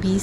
20